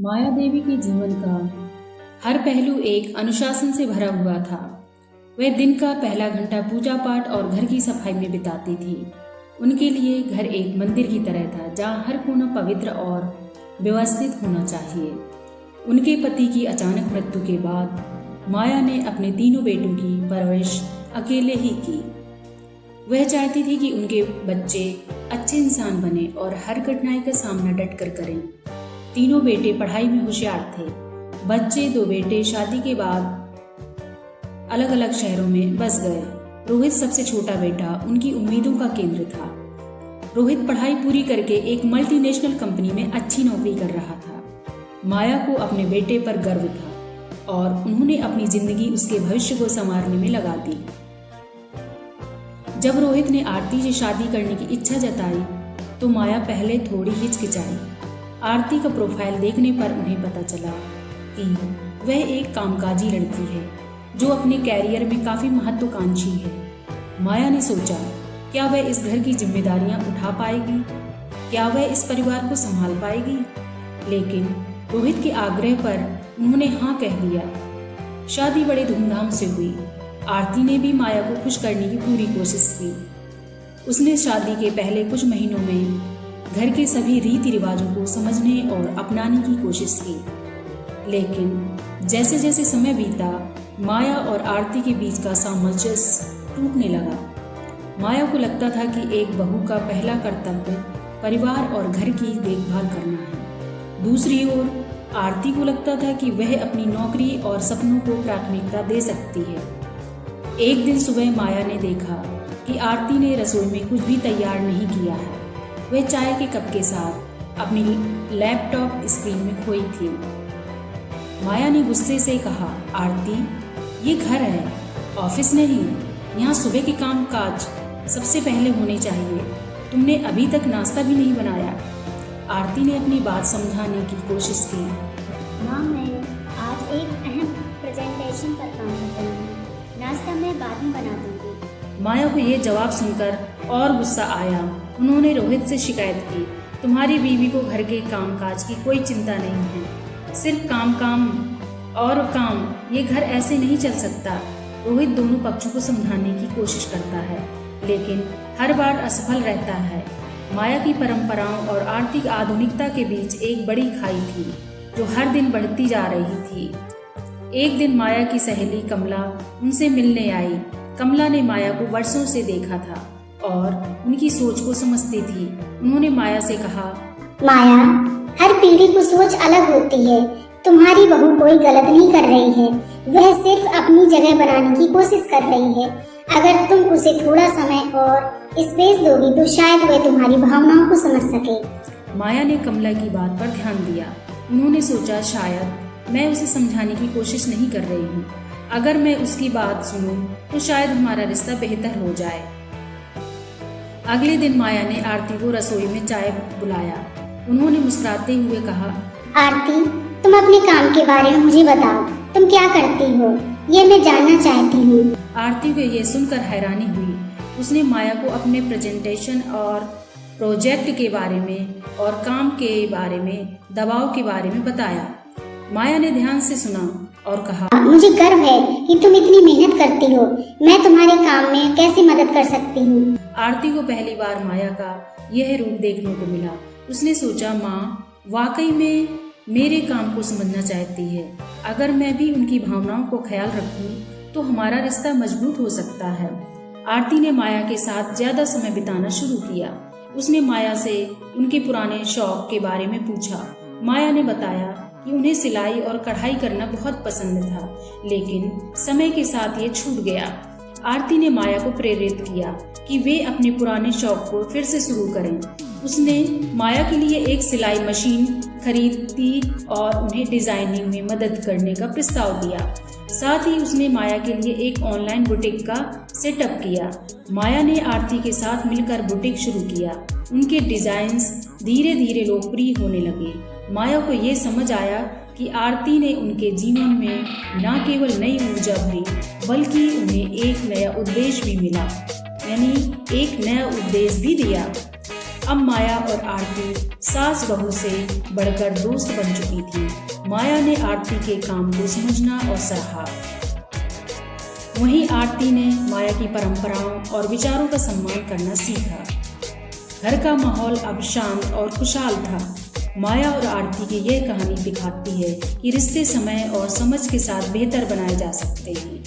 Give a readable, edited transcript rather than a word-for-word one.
माया देवी के जीवन का हर पहलू एक अनुशासन से भरा हुआ था। वह दिन का पहला घंटा पूजा पाठ और घर की सफाई में बिताती थी। उनके लिए घर एक मंदिर की तरह था, जहाँ हर कोना पवित्र और व्यवस्थित होना चाहिए। उनके पति की अचानक मृत्यु के बाद माया ने अपने तीनों बेटों की परवरिश अकेले ही की। वह चाहती थी कि उनके बच्चे अच्छे इंसान बने और हर कठिनाई का सामना डटकर करें। तीनों बेटे पढ़ाई में होशियार थे। बच्चे, दो बेटे शादी के बाद अलग अलग शहरों में बस गए। रोहित सबसे छोटा बेटा उनकी उम्मीदों का केंद्र था। रोहित पढ़ाई पूरी करके एक मल्टीनेशनल कंपनी में अच्छी नौकरी कर रहा था। माया को अपने बेटे पर गर्व था और उन्होंने अपनी जिंदगी उसके भविष्य को संवारने में लगा दी। जब रोहित ने आरती से शादी करने की इच्छा जताई तो माया पहले थोड़ी हिचकिचाई। आरती का प्रोफाइल देखने पर उन्हें पता चला कि वह एक कामकाजी लड़की है जो अपने कैरियर में काफी महत्वाकांक्षी है। माया ने सोचा, क्या वह इस घर की जिम्मेदारियां उठा पाएगी? क्या वह इस परिवार को संभाल पाएगी? लेकिन रोहित के आग्रह पर उन्होंने हाँ कह दिया। शादी बड़े धूमधाम से हुई। आरती ने भी माया को खुश करने की पूरी कोशिश की। उसने शादी के पहले कुछ महीनों में घर के सभी रीति रिवाजों को समझने और अपनाने की कोशिश की। लेकिन जैसे जैसे समय बीता, माया और आरती के बीच का सामंजस्य टूटने लगा। माया को लगता था कि एक बहू का पहला कर्तव्य परिवार और घर की देखभाल करना है। दूसरी ओर आरती को लगता था कि वह अपनी नौकरी और सपनों को प्राथमिकता दे सकती है। एक दिन सुबह माया ने देखा कि आरती ने रसोई में कुछ भी तैयार नहीं किया है। वह चाय के कप के साथ अपनी लैपटॉप स्क्रीन में खोई थी। माया ने गुस्से से कहा, आरती, ये घर है, ऑफिस नहीं। यहाँ सुबह के काम काज सबसे पहले होने चाहिए। तुमने अभी तक नाश्ता भी नहीं बनाया। आरती ने अपनी बात समझाने की कोशिश की। माँ, मैं आज एक अहम प्रेजेंटेशन पर काम कर रही हूँ। नाश्ता मैं बाद में बना दूंगी। माया को यह जवाब सुनकर और गुस्सा आया। उन्होंने रोहित से शिकायत की, तुम्हारी बीवी को घर के काम काज की कोई चिंता नहीं है, सिर्फ काम काम और काम। ये घर ऐसे नहीं चल सकता। रोहित दोनों पक्षों को समझाने की कोशिश करता है, लेकिन हर बार असफल रहता है। माया की परंपराओं और आर्थिक आधुनिकता के बीच एक बड़ी खाई थी जो हर दिन बढ़ती जा रही थी। एक दिन माया की सहेली कमला उनसे मिलने आई। कमला ने माया को वर्षों से देखा था और उनकी सोच को समझती थी। उन्होंने माया से कहा, माया, हर पीढ़ी की सोच अलग होती है। तुम्हारी बहू कोई गलत नहीं कर रही है, वह सिर्फ अपनी जगह बनाने की कोशिश कर रही है। अगर तुम उसे थोड़ा समय और स्पेस दोगी तो शायद वह तुम्हारी भावनाओं को समझ सके। माया ने कमला की बात पर ध्यान दिया। उन्होंने सोचा, शायद मैं उसे समझाने की कोशिश नहीं कर रही हूँ। अगर मैं उसकी बात सुनूं तो शायद हमारा रिश्ता बेहतर हो जाए। अगले दिन माया ने आरती को रसोई में चाय बुलाया। उन्होंने मुस्कुराते हुए कहा, आरती, तुम अपने काम के बारे में मुझे बताओ। तुम क्या करती हो, ये मैं जानना चाहती हूँ। आरती को यह सुनकर हैरानी हुई। उसने माया को अपने प्रेजेंटेशन और प्रोजेक्ट के बारे में और काम के बारे में, दबाव के बारे में बताया। माया ने ध्यान से सुना और कहा, मुझे गर्व है कि तुम इतनी मेहनत करती हो। मैं तुम्हारे काम में कैसे मदद कर सकती हूँ? आरती को पहली बार माया का यह रूप देखने को मिला। उसने सोचा, माँ वाकई में मेरे काम को समझना चाहती है। अगर मैं भी उनकी भावनाओं को ख्याल रखूं तो हमारा रिश्ता मजबूत हो सकता है। आरती ने माया के साथ ज्यादा समय बिताना शुरू किया। उसने माया से उनके पुराने शौक के बारे में पूछा। माया ने बताया कि उन्हें सिलाई और कढ़ाई करना बहुत पसंद था, लेकिन समय के साथ ये छूट गया। आरती ने माया को प्रेरित किया कि वे अपने पुराने शौक को फिर से शुरू करें। उसने माया के लिए एक सिलाई मशीन खरीदी और उन्हें डिजाइनिंग में मदद करने का प्रस्ताव दिया। साथ ही उसने माया के लिए एक ऑनलाइन बुटीक का सेटअप किया। माया ने आरती के साथ मिलकर बुटीक शुरू किया। उनके डिजाइन्स धीरे धीरे लोकप्रिय होने लगे। माया को ये समझ आया कि आरती ने उनके जीवन में न केवल नई ऊर्जा भरी, बल्कि उन्हें एक नया उद्देश्य भी मिला, यानी एक नया उद्देश्य भी दिया। अब माया और आरती सास बहू से बढ़कर दोस्त बन चुकी थी। माया ने आरती के काम को समझना और सराहा। वहीं आरती ने माया की परंपराओं और विचारों का सम्मान करना सीखा। घर का माहौल अब शांत और खुशहाल था। माया और आरती की यह कहानी दिखाती है कि रिश्ते समय और समझ के साथ बेहतर बनाए जा सकते हैं।